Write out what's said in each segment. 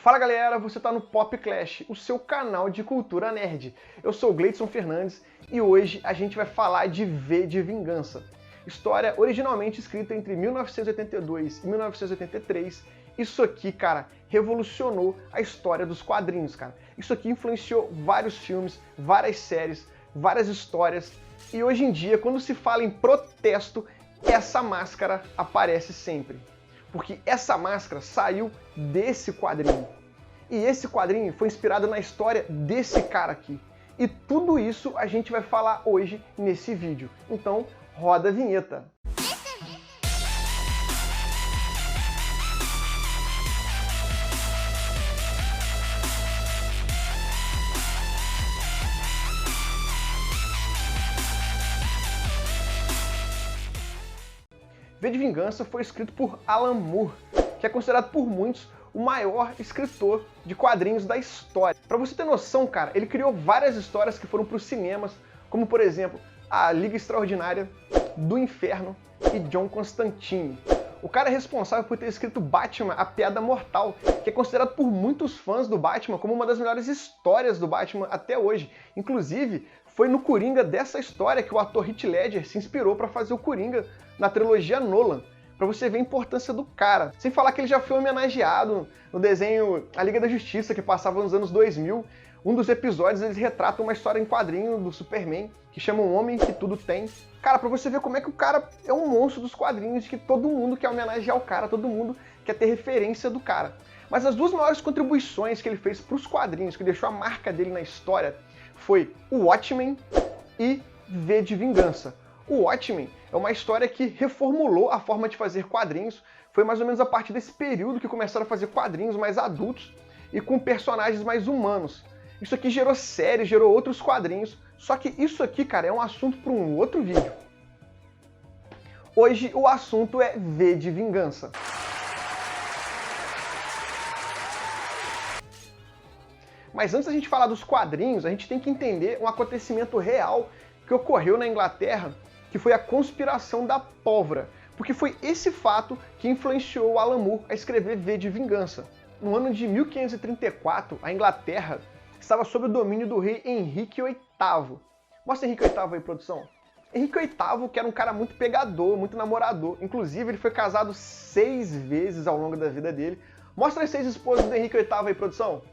Fala galera, você tá no Pop Clash, o seu canal de cultura nerd. Eu sou o Gleidson Fernandes e hoje a gente vai falar de V de Vingança. História originalmente escrita entre 1982 e 1983. Isso aqui, cara, revolucionou a história dos quadrinhos, cara. Isso aqui influenciou vários filmes, várias séries, várias histórias. E hoje em dia, quando se fala em protesto, essa máscara aparece sempre. Porque essa máscara saiu desse quadrinho. E esse quadrinho foi inspirado na história desse cara aqui. E tudo isso a gente vai falar hoje nesse vídeo. Então, roda a vinheta. V de Vingança foi escrito por Alan Moore, que é considerado por muitos o maior escritor de quadrinhos da história. Pra você ter noção, cara, ele criou várias histórias que foram para os cinemas, como por exemplo, A Liga Extraordinária, Do Inferno e John Constantine. O cara é responsável por ter escrito Batman, A Piada Mortal, que é considerado por muitos fãs do Batman como uma das melhores histórias do Batman até hoje. Inclusive, foi no Coringa dessa história que o ator Heath Ledger se inspirou para fazer o Coringa na trilogia Nolan, pra você ver a importância do cara. Sem falar que ele já foi homenageado no desenho A Liga da Justiça, que passava nos anos 2000. Um dos episódios eles retratam uma história em quadrinho do Superman, que chama Um Homem que Tudo Tem. Cara, pra você ver como é que o cara é um monstro dos quadrinhos, que todo mundo quer homenagear o cara, todo mundo quer ter referência do cara. Mas as duas maiores contribuições que ele fez pros quadrinhos, que deixou a marca dele na história, foi o Watchmen e V de Vingança. O Watchmen é uma história que reformulou a forma de fazer quadrinhos. Foi mais ou menos a partir desse período que começaram a fazer quadrinhos mais adultos e com personagens mais humanos. Isso aqui gerou séries, gerou outros quadrinhos, só que isso aqui, cara, é um assunto para um outro vídeo. Hoje o assunto é V de Vingança. Mas antes da gente falar dos quadrinhos, a gente tem que entender um acontecimento real que ocorreu na Inglaterra, que foi a conspiração da pólvora, porque foi esse fato que influenciou o Alan Moore a escrever V de Vingança. No ano de 1534, a Inglaterra estava sob o domínio do rei Henrique VIII. Mostra Henrique VIII aí, produção. Henrique VIII, que era um cara muito pegador, muito namorador. Inclusive, ele foi casado 6 vezes ao longo da vida dele. Mostra as 6 esposas do Henrique VIII aí, produção.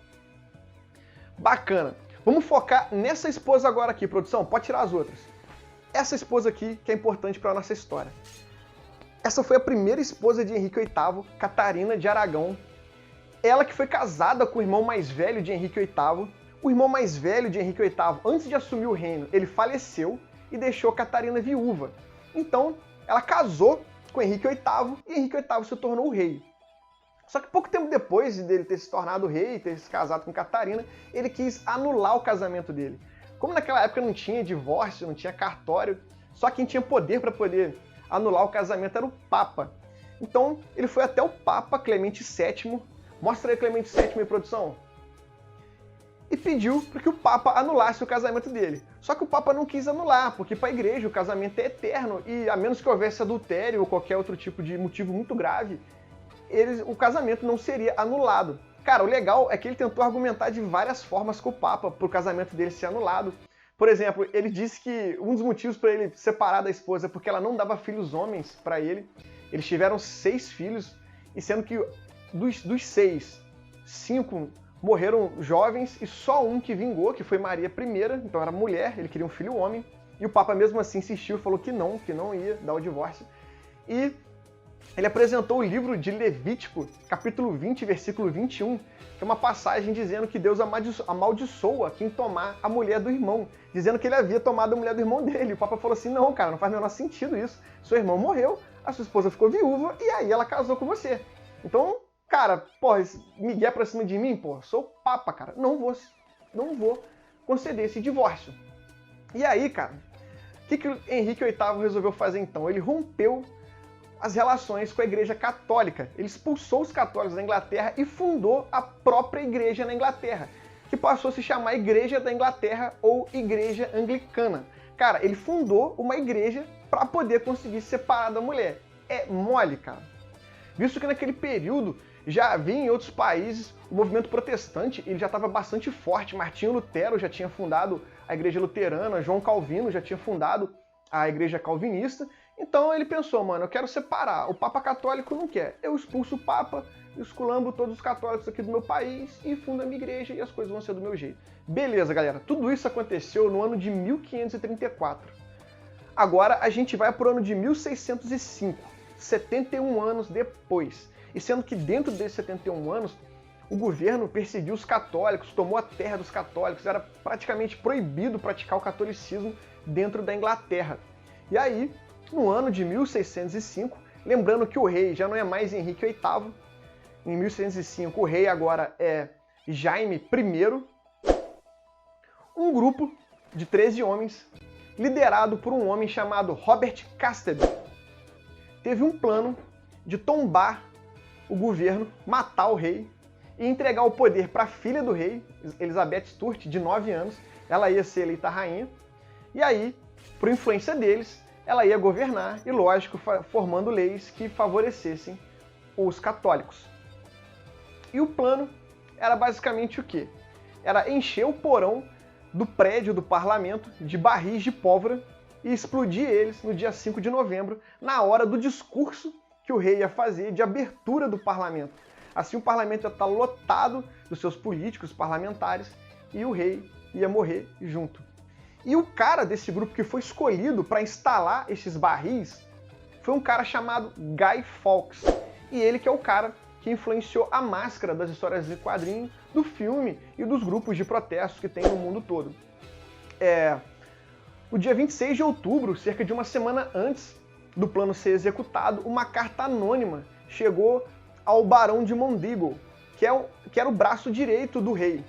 Bacana. Vamos focar nessa esposa agora aqui, produção. Pode tirar as outras. Essa esposa aqui que é importante para a nossa história. Essa foi a primeira esposa de Henrique VIII, Catarina de Aragão. Ela que foi casada com o irmão mais velho de Henrique VIII. O irmão mais velho de Henrique VIII, antes de assumir o reino, ele faleceu e deixou Catarina viúva. Então, ela casou com Henrique VIII e Henrique VIII se tornou o rei. Só que pouco tempo depois dele ter se tornado rei, ter se casado com Catarina, ele quis anular o casamento dele. Como naquela época não tinha divórcio, não tinha cartório, só quem tinha poder para poder anular o casamento era o Papa. Então ele foi até o Papa Clemente VII, mostra aí Clemente VII em produção, e pediu para que o Papa anulasse o casamento dele. Só que o Papa não quis anular, porque para a igreja o casamento é eterno e a menos que houvesse adultério ou qualquer outro tipo de motivo muito grave, o casamento não seria anulado. Cara, o legal é que ele tentou argumentar de várias formas com o Papa para o casamento dele ser anulado. Por exemplo, ele disse que um dos motivos para ele separar da esposa é porque ela não dava filhos homens para ele. Eles tiveram 6 filhos, e sendo que dos 6, 5 morreram jovens e só um que vingou, que foi Maria I, então era mulher, ele queria um filho homem. E o Papa mesmo assim insistiu, falou que não ia dar o divórcio. E ele apresentou o livro de Levítico, capítulo 20, versículo 21, que é uma passagem dizendo que Deus amaldiçoa quem tomar a mulher do irmão, dizendo que ele havia tomado a mulher do irmão dele. O Papa falou assim, não, cara, não faz o menor sentido isso. Seu irmão morreu, a sua esposa ficou viúva e aí ela casou com você. Então, cara, porra, Miguel pra cima de mim, porra, sou o Papa, cara. Não vou conceder esse divórcio. E aí, cara, o que Henrique VIII resolveu fazer então? Ele rompeu as relações com a Igreja Católica. Ele expulsou os católicos da Inglaterra e fundou a própria igreja na Inglaterra, que passou a se chamar Igreja da Inglaterra ou Igreja Anglicana. Cara, ele fundou uma igreja para poder conseguir se separar da mulher. É mole, cara. Visto que naquele período Já havia em outros países o movimento protestante, ele já estava bastante forte. Martinho Lutero já tinha fundado a igreja luterana, João Calvino já tinha fundado a igreja calvinista. Então ele pensou, mano, eu quero separar, o Papa Católico não quer, eu expulso o Papa, esculambo todos os católicos aqui do meu país e fundo a minha igreja e as coisas vão ser do meu jeito. Beleza, galera, tudo isso aconteceu no ano de 1534. Agora a gente vai para o ano de 1605, 71 anos depois. E sendo que dentro desses 71 anos, o governo perseguiu os católicos, tomou a terra dos católicos, era praticamente proibido praticar o catolicismo dentro da Inglaterra. E aí, no ano de 1605, lembrando que o rei já não é mais Henrique VIII, em 1605 o rei agora é Jaime I, um grupo de 13 homens, liderado por um homem chamado Robert Castleton, teve um plano de tombar o governo, matar o rei e entregar o poder para a filha do rei, Elizabeth Stuart, de 9 anos. Ela ia ser eleita rainha. E aí, por influência deles, ela ia governar e, lógico, formando leis que favorecessem os católicos. E o plano era basicamente o quê? Era encher o porão do prédio do parlamento de barris de pólvora e explodir eles no dia 5 de novembro, na hora do discurso que o rei ia fazer de abertura do parlamento. Assim o parlamento ia estar lotado dos seus políticos parlamentares e o rei ia morrer junto. E o cara desse grupo que foi escolhido para instalar esses barris foi um cara chamado Guy Fawkes. E ele que é o cara que influenciou a máscara das histórias de quadrinhos, do filme e dos grupos de protestos que tem no mundo todo. No dia 26 de outubro, cerca de uma semana antes do plano ser executado, uma carta anônima chegou ao Barão de Monteagle, que era o braço direito do rei.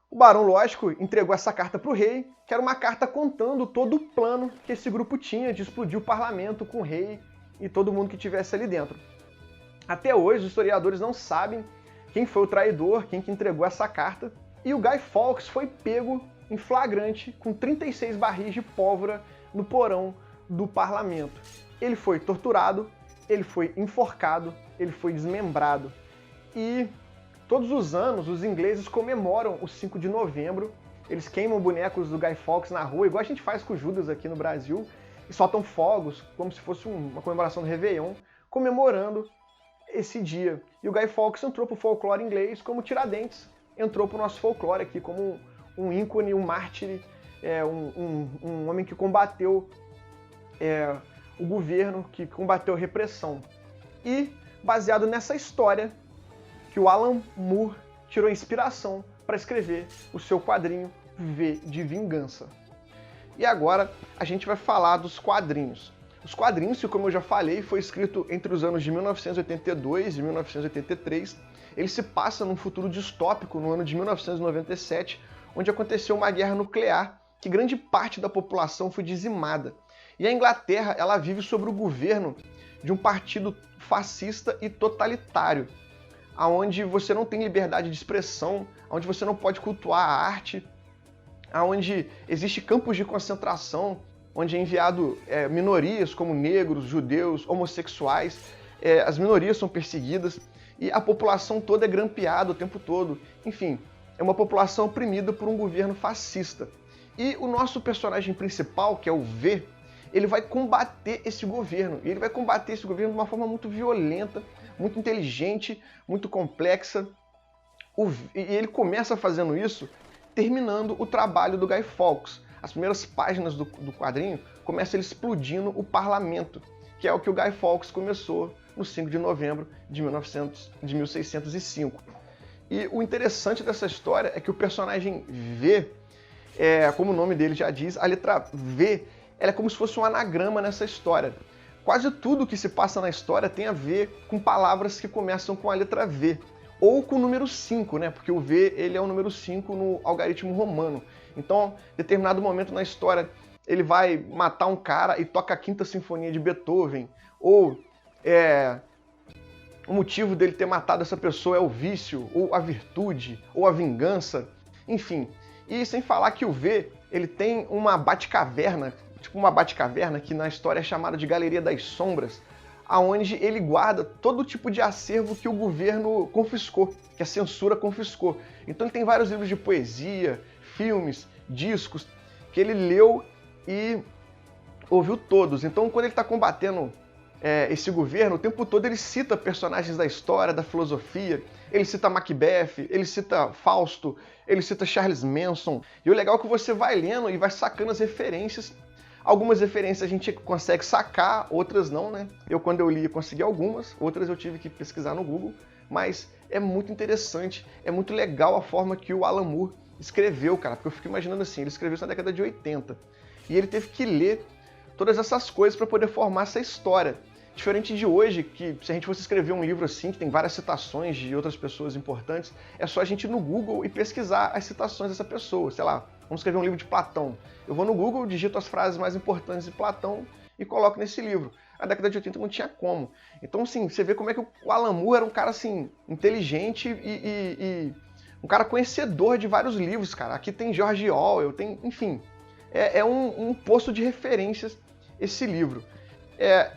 O barão, lógico, entregou essa carta para o rei, que era uma carta contando todo o plano que esse grupo tinha de explodir o parlamento com o rei e todo mundo que estivesse ali dentro. Até hoje, os historiadores não sabem quem foi o traidor, quem que entregou essa carta, e o Guy Fawkes foi pego em flagrante com 36 barris de pólvora no porão do parlamento. Ele foi torturado, ele foi enforcado, ele foi desmembrado. E todos os anos os ingleses comemoram o 5 de novembro, eles queimam bonecos do Guy Fawkes na rua, igual a gente faz com o Judas aqui no Brasil, e soltam fogos, como se fosse uma comemoração do Réveillon, comemorando esse dia. E o Guy Fawkes entrou pro folclore inglês como Tiradentes entrou pro nosso folclore aqui como um ícone, um mártir, um homem que combateu o governo, que combateu a repressão. E, baseado nessa história, que o Alan Moore tirou inspiração para escrever o seu quadrinho V de Vingança. E agora a gente vai falar dos quadrinhos. Os quadrinhos, que como eu já falei, foi escrito entre os anos de 1982 e 1983. Ele se passa num futuro distópico no ano de 1997, onde aconteceu uma guerra nuclear, que grande parte da população foi dizimada. E a Inglaterra, ela vive sob o governo de um partido fascista e totalitário, onde você não tem liberdade de expressão, onde você não pode cultuar a arte, onde existe campos de concentração, onde é enviado minorias como negros, judeus, homossexuais, as minorias são perseguidas e a população toda é grampeada o tempo todo. Enfim, é uma população oprimida por um governo fascista. E o nosso personagem principal, que é o V, ele vai combater esse governo. E ele vai combater esse governo de uma forma muito violenta, muito inteligente, muito complexa. E ele começa fazendo isso terminando o trabalho do Guy Fawkes. As primeiras páginas do quadrinho começam ele explodindo o parlamento, que é o que o Guy Fawkes começou no 5 de novembro de 1605. E o interessante dessa história é que o personagem V, como o nome dele já diz, a letra V ela é como se fosse um anagrama nessa história. Quase tudo que se passa na história tem a ver com palavras que começam com a letra V, ou com o número 5, né? Porque o V ele é o número 5 no algarismo romano. Então, em determinado momento na história, ele vai matar um cara e toca a Quinta Sinfonia de Beethoven, ou o motivo dele ter matado essa pessoa é o vício, ou a virtude, ou a vingança, enfim. E sem falar que o V, ele tem uma batcaverna, tipo uma batcaverna que na história é chamada de Galeria das Sombras, aonde ele guarda todo tipo de acervo que o governo confiscou, que a censura confiscou. Então ele tem vários livros de poesia, filmes, discos, que ele leu e ouviu todos. Então quando ele está combatendo esse governo, o tempo todo ele cita personagens da história, da filosofia, ele cita Macbeth, ele cita Fausto, ele cita Charles Manson. E o legal é que você vai lendo e vai sacando as referências. Algumas referências a gente consegue sacar, outras não, né? Quando eu li, consegui algumas, outras eu tive que pesquisar no Google, mas é muito interessante, é muito legal a forma que o Alan Moore escreveu, cara, porque eu fico imaginando assim, ele escreveu isso na década de 80, e ele teve que ler todas essas coisas para poder formar essa história. Diferente de hoje, que se a gente fosse escrever um livro assim, que tem várias citações de outras pessoas importantes, é só a gente ir no Google e pesquisar as citações dessa pessoa. Sei lá, vamos escrever um livro de Platão. Eu vou no Google, digito as frases mais importantes de Platão e coloco nesse livro. Na década de 80 não tinha como. Então, assim, você vê como é que o Alan Moore era um cara, assim, inteligente e um cara conhecedor de vários livros, cara. Aqui tem George Orwell, tem, enfim, é um poço de referências esse livro.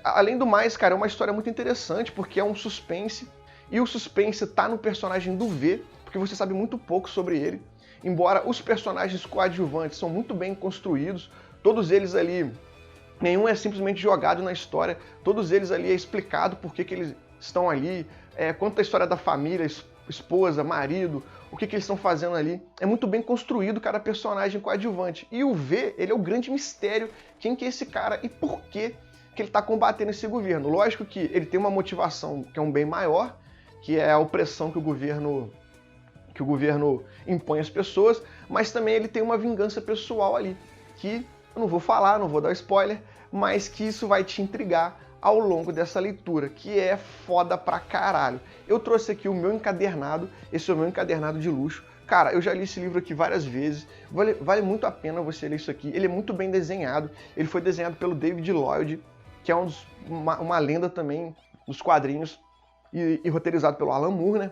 Além do mais, cara, é uma história muito interessante, porque é um suspense, e o suspense tá no personagem do V, porque você sabe muito pouco sobre ele, embora os personagens coadjuvantes são muito bem construídos, todos eles ali, nenhum é simplesmente jogado na história, todos eles ali é explicado por que eles estão ali, conta a história da família, esposa, marido, o que eles estão fazendo ali. É muito bem construído cada personagem coadjuvante. E o V, ele é o grande mistério, quem que é esse cara e por que ele está combatendo esse governo. Lógico que ele tem uma motivação que é um bem maior, que é a opressão que o governo impõe às pessoas, mas também ele tem uma vingança pessoal ali, que eu não vou falar, não vou dar spoiler, mas que isso vai te intrigar ao longo dessa leitura, que é foda pra caralho. Eu trouxe aqui o meu encadernado, esse é o meu encadernado de luxo. Cara, eu já li esse livro aqui várias vezes, vale muito a pena você ler isso aqui. Ele é muito bem desenhado, ele foi desenhado pelo David Lloyd, que é uma lenda também dos quadrinhos, e roteirizado pelo Alan Moore, né?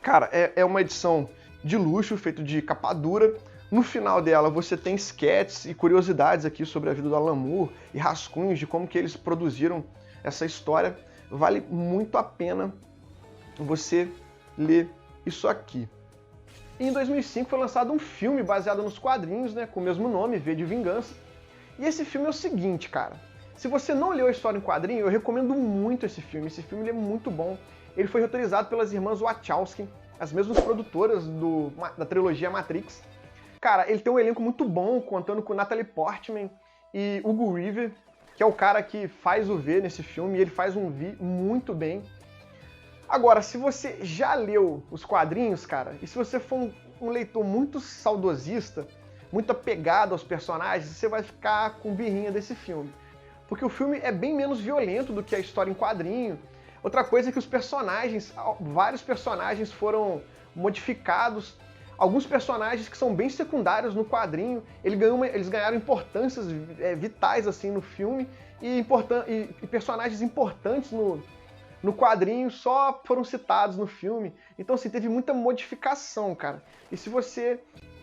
Cara, é uma edição de luxo, feito de capa dura. No final dela você tem sketches e curiosidades aqui sobre a vida do Alan Moore e rascunhos de como que eles produziram essa história. Vale muito a pena você ler isso aqui. E em 2005 foi lançado um filme baseado nos quadrinhos, né, com o mesmo nome, V de Vingança. E esse filme é o seguinte, cara. Se você não leu a história em quadrinho, eu recomendo muito esse filme. Esse filme ele é muito bom. Ele foi roteirizado pelas irmãs Wachowski, as mesmas produtoras da trilogia Matrix. Cara, ele tem um elenco muito bom, contando com Natalie Portman e Hugo Weaving, que é o cara que faz o V nesse filme, e ele faz um V muito bem. Agora, se você já leu os quadrinhos, cara, e se você for um leitor muito saudosista, muito apegado aos personagens, você vai ficar com birrinha desse filme. Porque o filme é bem menos violento do que a história em quadrinho. Outra coisa é que os personagens, vários personagens foram modificados. Alguns personagens que são bem secundários no quadrinho, eles ganharam importâncias vitais assim no filme, e personagens importantes no quadrinho só foram citados no filme. Então, assim, teve muita modificação, cara. E se você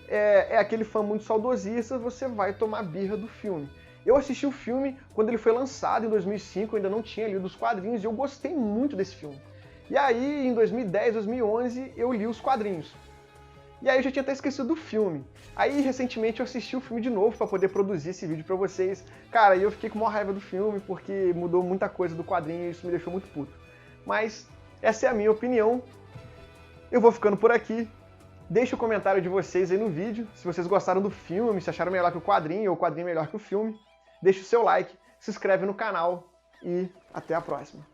é aquele fã muito saudosista, você vai tomar birra do filme. Eu assisti o filme quando ele foi lançado em 2005, eu ainda não tinha lido os quadrinhos, e eu gostei muito desse filme. E aí, em 2010, 2011, eu li os quadrinhos. E aí eu já tinha até esquecido do filme. Aí, recentemente, eu assisti o filme de novo para poder produzir esse vídeo para vocês. Cara, e eu fiquei com uma raiva do filme, porque mudou muita coisa do quadrinho e isso me deixou muito puto. Mas essa é a minha opinião. Eu vou ficando por aqui. Deixa o comentário de vocês aí no vídeo, se vocês gostaram do filme, se acharam melhor que o quadrinho, ou o quadrinho melhor que o filme. Deixa o seu like, se inscreve no canal e até a próxima.